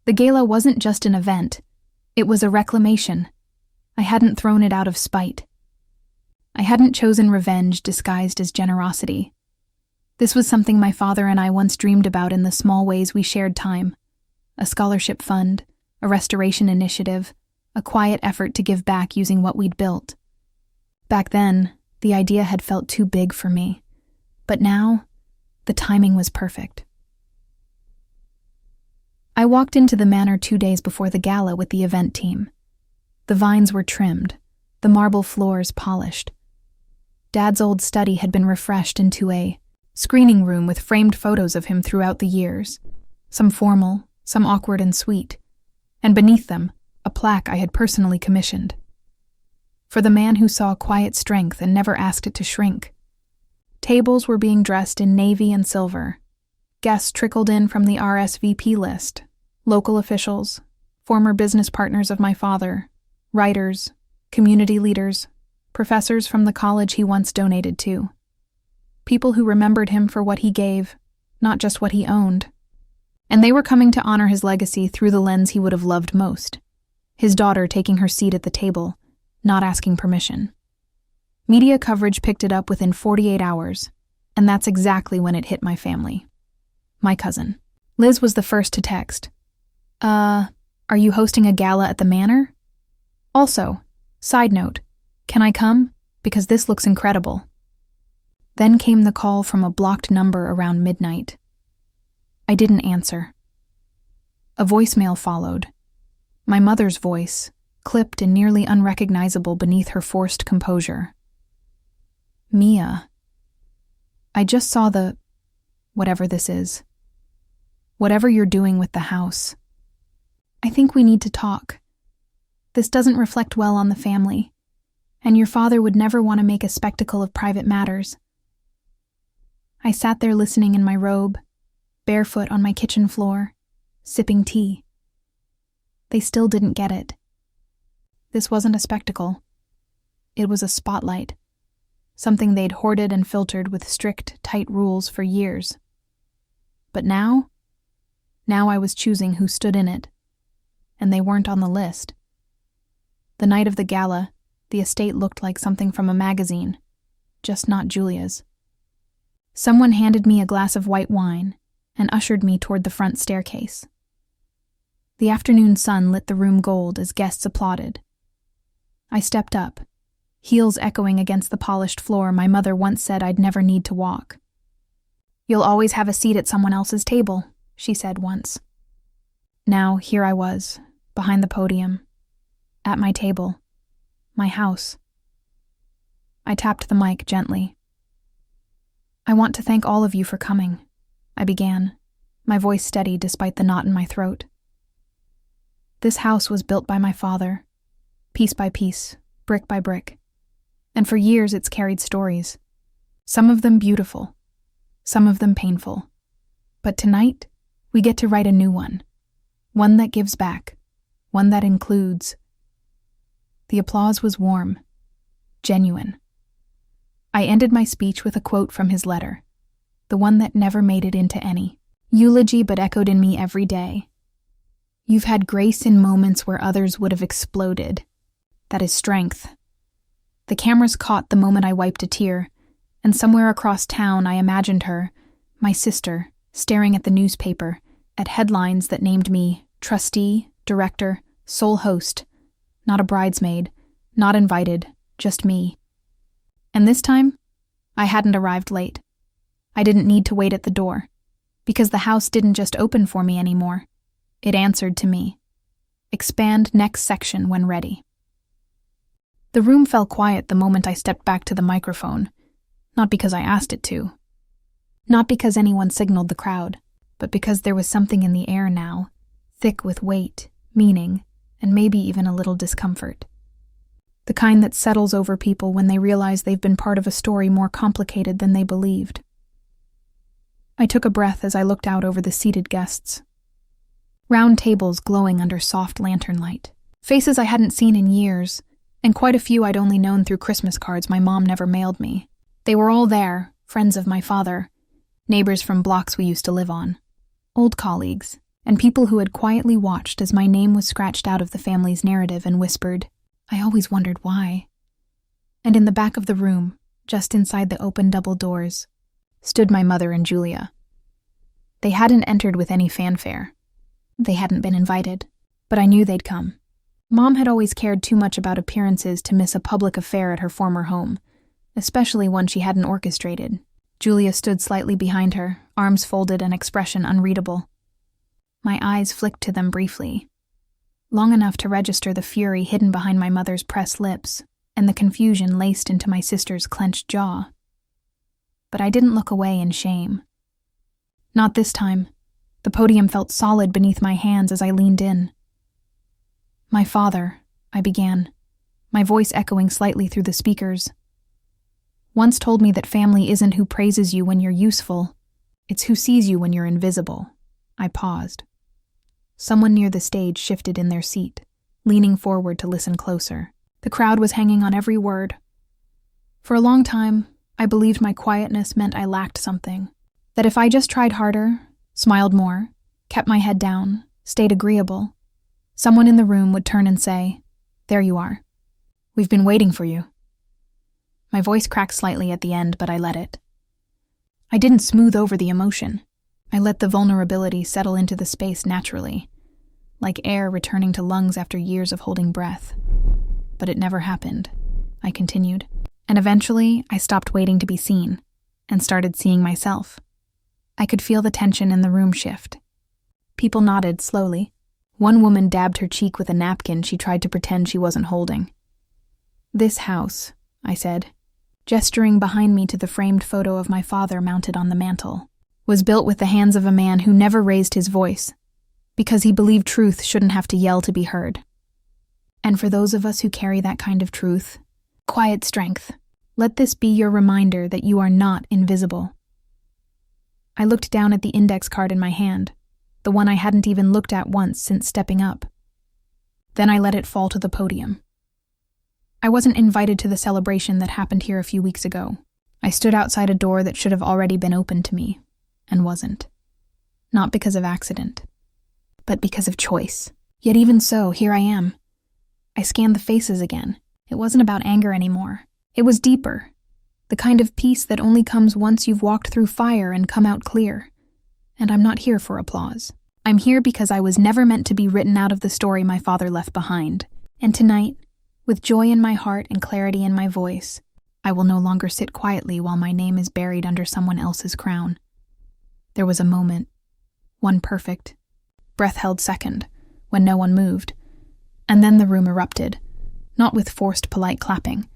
The gala wasn't just an event. It was a reclamation. I hadn't thrown it out of spite. I hadn't chosen revenge disguised as generosity. This was something my father and I once dreamed about in the small ways we shared time. A scholarship fund, a restoration initiative, a quiet effort to give back using what we'd built. Back then, the idea had felt too big for me. But now, the timing was perfect. I walked into the manor 2 days before the gala with the event team. The vines were trimmed, the marble floors polished. Dad's old study had been refreshed into a screening room with framed photos of him throughout the years, some formal, some awkward and sweet, and beneath them, a plaque I had personally commissioned. For the man who saw quiet strength and never asked it to shrink. Tables were being dressed in navy and silver. Guests trickled in from the RSVP list, local officials, former business partners of my father, writers, community leaders, professors from the college he once donated to. People who remembered him for what he gave, not just what he owned. And they were coming to honor his legacy through the lens he would have loved most. His daughter taking her seat at the table, not asking permission. Media coverage picked it up within 48 hours, and that's exactly when it hit my family. My cousin. Liz was the first to text. Are you hosting a gala at the manor? Also, side note, can I come? Because this looks incredible. Then came the call from a blocked number around midnight. I didn't answer. A voicemail followed. My mother's voice, clipped and nearly unrecognizable beneath her forced composure. Mia. I just saw the... whatever this is. Whatever you're doing with the house. I think we need to talk. This doesn't reflect well on the family, and your father would never want to make a spectacle of private matters. I sat there listening in my robe, barefoot on my kitchen floor, sipping tea. They still didn't get it. This wasn't a spectacle. It was a spotlight, something they'd hoarded and filtered with strict, tight rules for years. But now I was choosing who stood in it, and they weren't on the list. The night of the gala, the estate looked like something from a magazine, just not Julia's. Someone handed me a glass of white wine and ushered me toward the front staircase. The afternoon sun lit the room gold as guests applauded. I stepped up, heels echoing against the polished floor my mother once said I'd never need to walk. "You'll always have a seat at someone else's table," she said once. Now here I was, behind the podium, at my table, my house. I tapped the mic gently. "I want to thank all of you for coming," I began, my voice steady despite the knot in my throat. This house was built by my father, piece by piece, brick by brick, and for years it's carried stories, some of them beautiful, some of them painful. But tonight, we get to write a new one that gives back, one that includes. The applause was warm, genuine. I ended my speech with a quote from his letter, the one that never made it into any eulogy but echoed in me every day. "You've had grace in moments where others would have exploded. That is strength." The cameras caught the moment I wiped a tear, and somewhere across town I imagined her, my sister, staring at the newspaper, at headlines that named me trustee, director, sole host, not a bridesmaid, not invited, just me. And this time, I hadn't arrived late. I didn't need to wait at the door, because the house didn't just open for me anymore. It answered to me. Expand next section when ready. The room fell quiet the moment I stepped back to the microphone, not because I asked it to. Not because anyone signaled the crowd, but because there was something in the air now, thick with weight, meaning, and maybe even a little discomfort. The kind that settles over people when they realize they've been part of a story more complicated than they believed. I took a breath as I looked out over the seated guests. Round tables glowing under soft lantern light. Faces I hadn't seen in years, and quite a few I'd only known through Christmas cards my mom never mailed me. They were all there, friends of my father, Neighbors from blocks we used to live on, old colleagues, and people who had quietly watched as my name was scratched out of the family's narrative and whispered, "I always wondered why." And in the back of the room, just inside the open double doors, stood my mother and Julia. They hadn't entered with any fanfare. They hadn't been invited, but I knew they'd come. Mom had always cared too much about appearances to miss a public affair at her former home, especially one she hadn't orchestrated. Julia stood slightly behind her, arms folded and expression unreadable. My eyes flicked to them briefly, long enough to register the fury hidden behind my mother's pressed lips and the confusion laced into my sister's clenched jaw. But I didn't look away in shame. Not this time. The podium felt solid beneath my hands as I leaned in. "My father," I began, my voice echoing slightly through the speakers, "once told me that family isn't who praises you when you're useful, it's who sees you when you're invisible." I paused. Someone near the stage shifted in their seat, leaning forward to listen closer. The crowd was hanging on every word. For a long time, I believed my quietness meant I lacked something, that if I just tried harder, smiled more, kept my head down, stayed agreeable, someone in the room would turn and say, "There you are. We've been waiting for you." My voice cracked slightly at the end, but I let it. I didn't smooth over the emotion. I let the vulnerability settle into the space naturally, like air returning to lungs after years of holding breath. But it never happened, I continued. And eventually, I stopped waiting to be seen, and started seeing myself. I could feel the tension in the room shift. People nodded slowly. One woman dabbed her cheek with a napkin she tried to pretend she wasn't holding. "This house," I said, gesturing behind me to the framed photo of my father mounted on the mantel, "was built with the hands of a man who never raised his voice, because he believed truth shouldn't have to yell to be heard. And for those of us who carry that kind of truth, quiet strength, let this be your reminder that you are not invisible." I looked down at the index card in my hand, the one I hadn't even looked at once since stepping up. Then I let it fall to the podium. I wasn't invited to the celebration that happened here a few weeks ago. I stood outside a door that should have already been opened to me, and wasn't. Not because of accident, but because of choice. Yet even so, here I am. I scanned the faces again. It wasn't about anger anymore. It was deeper. The kind of peace that only comes once you've walked through fire and come out clear. And I'm not here for applause. I'm here because I was never meant to be written out of the story my father left behind. And tonight, with joy in my heart and clarity in my voice, I will no longer sit quietly while my name is buried under someone else's crown. There was a moment, one perfect, breath-held second, when no one moved. And then the room erupted, not with forced polite clapping,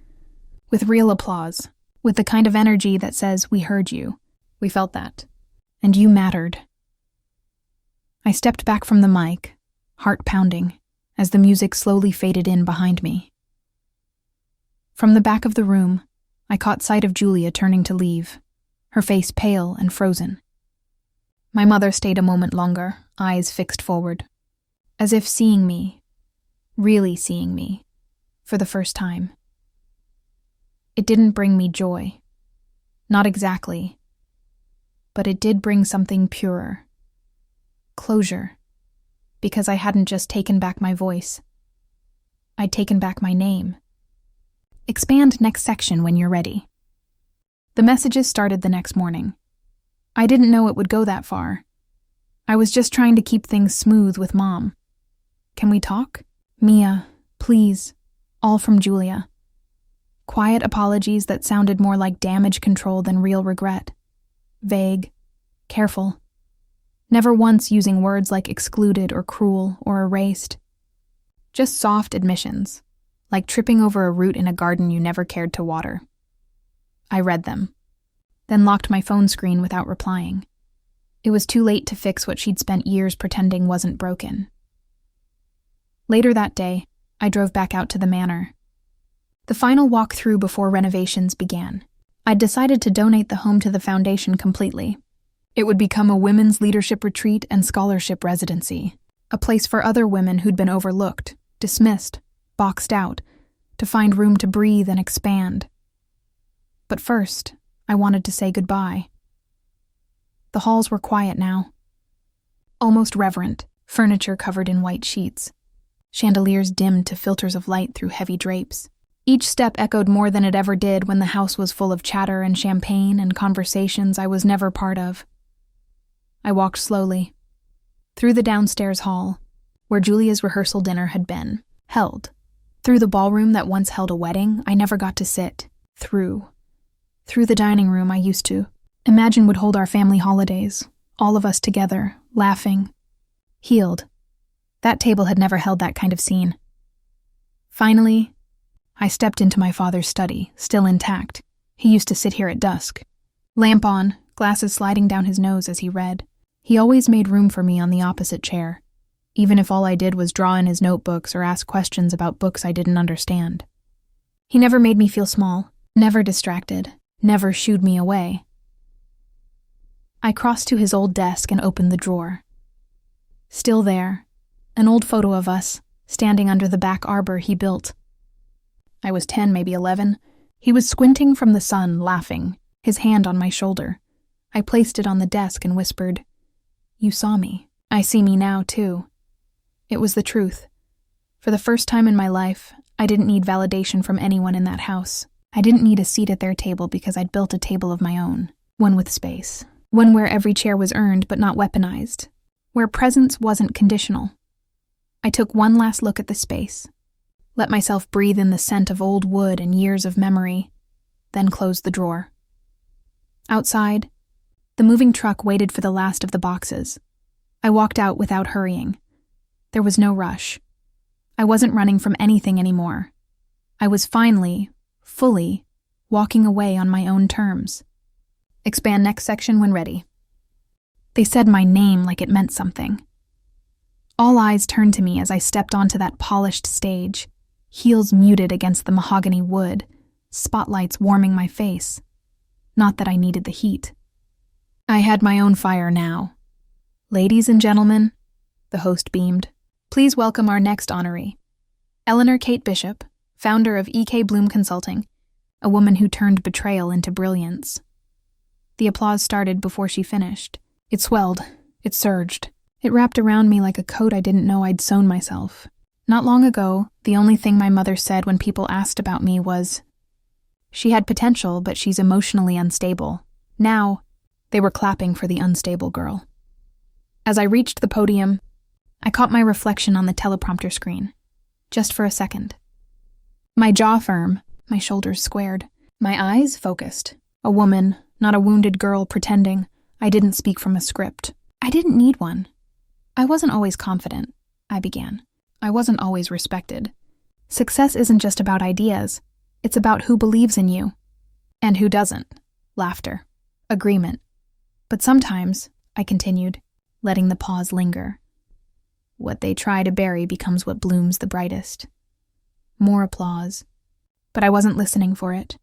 with real applause, with the kind of energy that says, "We heard you. We felt that. And you mattered." I stepped back from the mic, heart pounding, as the music slowly faded in behind me. From the back of the room, I caught sight of Julia turning to leave, her face pale and frozen. My mother stayed a moment longer, eyes fixed forward, as if seeing me, really seeing me, for the first time. It didn't bring me joy. Not exactly. But it did bring something purer. Closure. Because I hadn't just taken back my voice. I'd taken back my name. Expand next section when you're ready. The messages started the next morning. I didn't know it would go that far. I was just trying to keep things smooth with Mom. "Can we talk? Mia, please." All from Julia. Quiet apologies that sounded more like damage control than real regret. Vague. Careful. Never once using words like excluded or cruel or erased. Just soft admissions, like tripping over a root in a garden you never cared to water. I read them, then locked my phone screen without replying. It was too late to fix what she'd spent years pretending wasn't broken. Later that day, I drove back out to the manor. The final walk through before renovations began. I'd decided to donate the home to the foundation completely. It would become a women's leadership retreat and scholarship residency, a place for other women who'd been overlooked, dismissed, boxed out, to find room to breathe and expand. But first, I wanted to say goodbye. The halls were quiet now. Almost reverent, furniture covered in white sheets. Chandeliers dimmed to filters of light through heavy drapes. Each step echoed more than it ever did when the house was full of chatter and champagne and conversations I was never part of. I walked slowly. Through the downstairs hall, where Julia's rehearsal dinner had been held. Through the ballroom that once held a wedding I never got to sit. Through the dining room I used to imagine would hold our family holidays, all of us together, laughing, healed. That table had never held that kind of scene. Finally, I stepped into my father's study, still intact. He used to sit here at dusk. Lamp on, glasses sliding down his nose as he read. He always made room for me on the opposite chair, even if all I did was draw in his notebooks or ask questions about books I didn't understand. He never made me feel small, never distracted, never shooed me away. I crossed to his old desk and opened the drawer. Still there, an old photo of us, standing under the back arbor he built. I was 10, maybe 11. He was squinting from the sun, laughing, his hand on my shoulder. I placed it on the desk and whispered, "You saw me. I see me now, too." It was the truth. For the first time in my life, I didn't need validation from anyone in that house. I didn't need a seat at their table because I'd built a table of my own, one with space, one where every chair was earned but not weaponized, where presence wasn't conditional. I took one last look at the space, let myself breathe in the scent of old wood and years of memory, then closed the drawer. Outside, the moving truck waited for the last of the boxes. I walked out without hurrying. There was no rush. I wasn't running from anything anymore. I was finally, fully, walking away on my own terms. Expand next section when ready. They said my name like it meant something. All eyes turned to me as I stepped onto that polished stage, heels muted against the mahogany wood, spotlights warming my face. Not that I needed the heat. I had my own fire now. "Ladies and gentlemen," the host beamed, "please welcome our next honoree, Eleanor Kate Bishop, founder of E.K. Bloom Consulting, a woman who turned betrayal into brilliance." The applause started before she finished. It swelled. It surged. It wrapped around me like a coat I didn't know I'd sewn myself. Not long ago, the only thing my mother said when people asked about me was, "She had potential, but she's emotionally unstable." Now, they were clapping for the unstable girl. As I reached the podium, I caught my reflection on the teleprompter screen, just for a second. My jaw firm, my shoulders squared, my eyes focused. A woman, not a wounded girl pretending. I didn't speak from a script. I didn't need one. I wasn't always confident, I began. I wasn't always respected. Success isn't just about ideas. It's about who believes in you. And who doesn't. Laughter. Agreement. But sometimes, I continued, letting the pause linger, what they try to bury becomes what blooms the brightest. More applause. But I wasn't listening for it.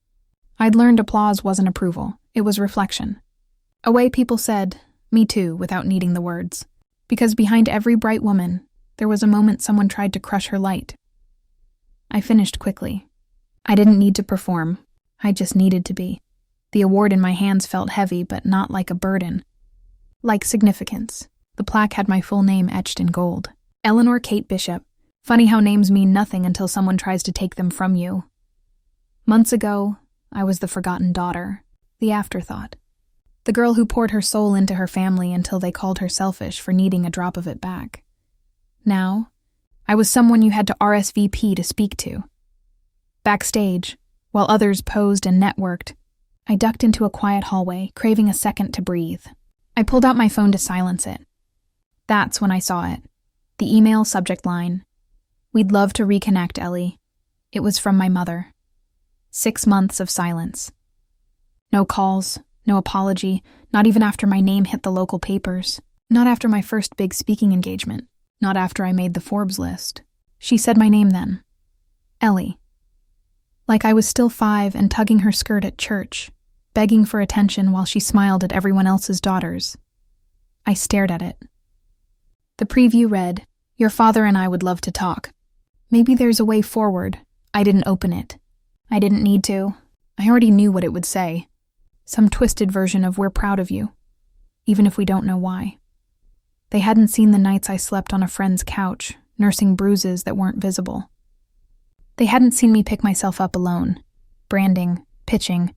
I'd learned applause wasn't approval. It was reflection. A way people said, "Me too," without needing the words. Because behind every bright woman, there was a moment someone tried to crush her light. I finished quickly. I didn't need to perform. I just needed to be. The award in my hands felt heavy, but not like a burden. Like significance. The plaque had my full name etched in gold. Eleanor Kate Bishop. Funny how names mean nothing until someone tries to take them from you. Months ago, I was the forgotten daughter, the afterthought. The girl who poured her soul into her family until they called her selfish for needing a drop of it back. Now, I was someone you had to RSVP to speak to. Backstage, while others posed and networked, I ducked into a quiet hallway, craving a second to breathe. I pulled out my phone to silence it. That's when I saw it. The email subject line. "We'd love to reconnect, Ellie." It was from my mother. 6 months of silence. No calls, no apology, not even after my name hit the local papers. Not after my first big speaking engagement. Not after I made the Forbes list. She said my name then. Ellie. Like I was still 5 and tugging her skirt at church, begging for attention while she smiled at everyone else's daughters. I stared at it. The preview read, "Your father and I would love to talk. Maybe there's a way forward." I didn't open it. I didn't need to. I already knew what it would say. Some twisted version of "We're proud of you." even if we don't know why. They hadn't seen the nights I slept on a friend's couch, nursing bruises that weren't visible. They hadn't seen me pick myself up alone, branding, pitching,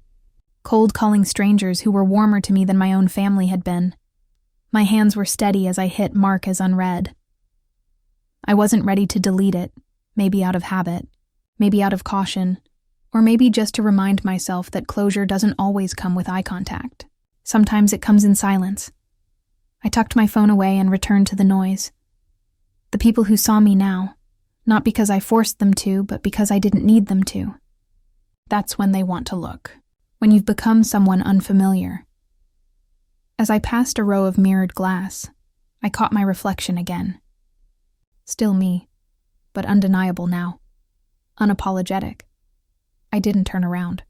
cold calling strangers who were warmer to me than my own family had been. My hands were steady as I hit mark as unread. I wasn't ready to delete it, maybe out of habit, maybe out of caution, or maybe just to remind myself that closure doesn't always come with eye contact. Sometimes it comes in silence. I tucked my phone away and returned to the noise. The people who saw me now, not because I forced them to, but because I didn't need them to. That's when they want to look, when you've become someone unfamiliar. As I passed a row of mirrored glass, I caught my reflection again. Still me, but undeniable now. Unapologetic. I didn't turn around.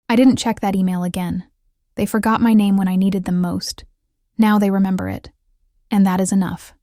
I didn't check that email again. They forgot my name when I needed them most. Now they remember it, and that is enough.